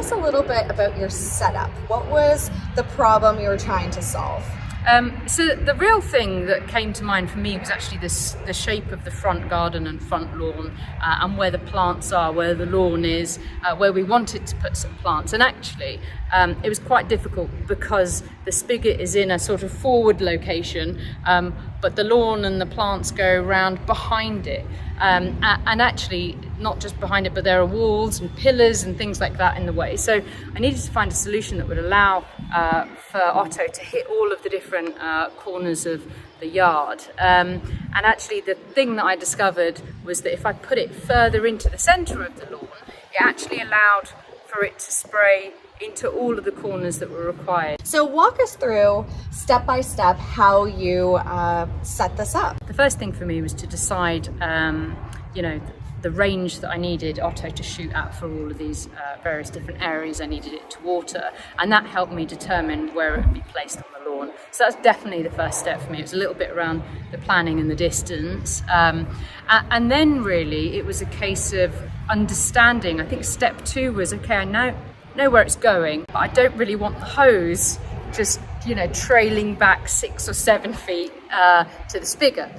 us a little bit about your setup. What was the problem you were trying to solve? So the real thing that came to mind for me was actually the shape of the front garden and front lawn, and where the plants are, where the lawn is, where we wanted to put some plants. And actually it was quite difficult because the spigot is in a sort of forward location, but the lawn and the plants go around behind it. And actually not just behind it, but there are walls and pillars and things like that in the way. So I needed to find a solution that would allow for Otto to hit all of the different corners of the yard. And actually the thing that I discovered was that if I put it further into the centre of the lawn, it actually allowed for it to spray into all of the corners that were required. So walk us through step by step how you set this up. The first thing for me was to decide, the range that I needed Otto to shoot at for all of these various different areas I needed it to water, and that helped me determine where it would be placed on the lawn. So that's definitely the first step for me. It was a little bit around the planning and the distance, and then really it was a case of understanding. I think step 2 was, okay, I now know where it's going, but I don't really want the hose just trailing back 6 or 7 feet to the spigot.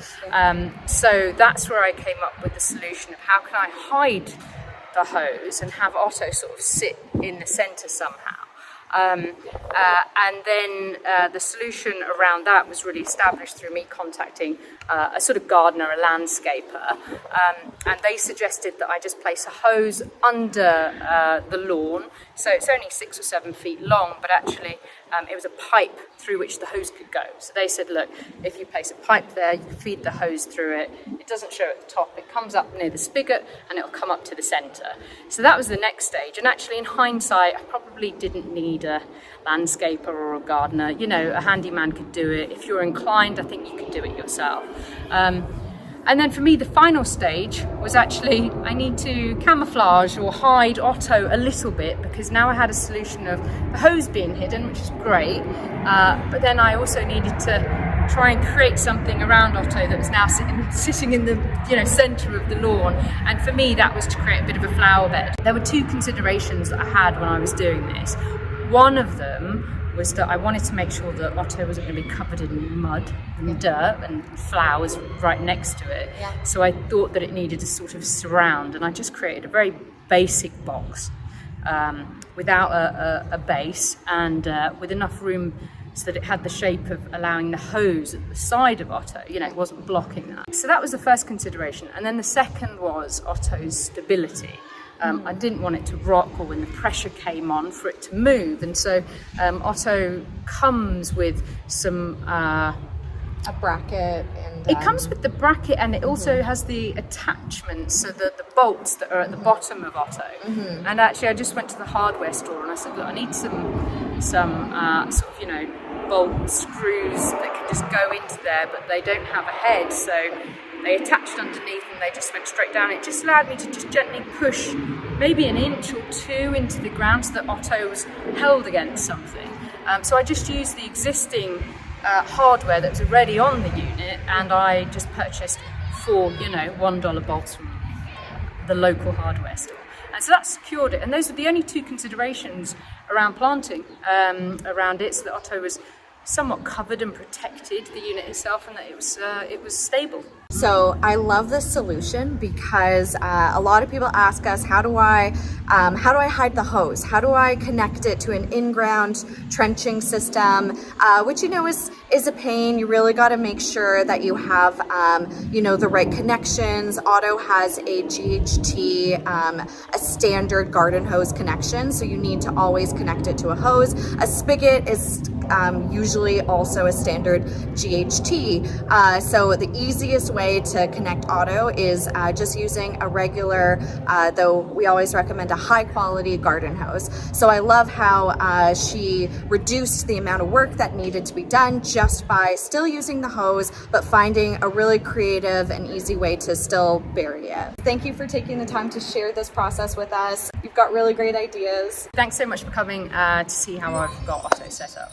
So that's where I came up with the solution of how can I hide the hose and have Otto sort of sit in the centre somehow. And then the solution around that was really established through me contacting a sort of gardener, a landscaper, and they suggested that I just place a hose under the lawn. So it's only 6 or 7 feet long, but actually it was a pipe through which the hose could go. So they said, look, if you place a pipe there, you can feed the hose through it. It doesn't show at the top. It comes up near the spigot and it'll come up to the centre. So that was the next stage. And actually, in hindsight, I probably didn't need a landscaper or a gardener. A handyman could do it. If you're inclined, I think you could do it yourself. And then for me, the final stage was actually I need to camouflage or hide Otto a little bit, because now I had a solution of the hose being hidden, which is great. But then I also needed to try and create something around Otto that was now sitting in the centre of the lawn. And for me, that was to create a bit of a flower bed. There were 2 considerations that I had when I was doing this. One of them was that I wanted to make sure that Otto wasn't going to be covered in mud and dirt and flowers right next to it. Yeah. So I thought that it needed a sort of surround, and I just created a very basic box without a base and with enough room so that it had the shape of allowing the hose at the side of Otto. It wasn't blocking that. So that was the first consideration. And then the second was Otto's stability. I didn't want it to rock, or when the pressure came on, for it to move. And so Otto comes with some... a bracket. And it comes with the bracket, and it also has the attachments, so the bolts that are at the bottom of Otto. And actually I just went to the hardware store and I said, look, I need some sort of, bolt screws that can just go into there, but they don't have a head. So they attached underneath and they just went straight down. It just allowed me to just gently push maybe an inch or 2 into the ground so that Otto was held against something. So I just used the existing hardware that was already on the unit, and I just purchased 4, $1 bolts from the local hardware store. And so that secured it. And those are the only 2 considerations around planting around it, so that Otto was somewhat covered and protected, the unit itself, and that it was stable. So I love this solution because a lot of people ask us, how do I hide the hose? How do I connect it to an in-ground trenching system, which is a pain. You really got to make sure that you have the right connections. Otto has a GHT, a standard garden hose connection, so you need to always connect it to a hose. A spigot is usually also a standard GHT. So the easiest way to connect Otto is just using a regular, though we always recommend a high quality garden hose. So I love how she reduced the amount of work that needed to be done just by still using the hose, but finding a really creative and easy way to still bury it. Thank you for taking the time to share this process with us. You've got really great ideas. Thanks so much for coming to see how I've got Otto set up.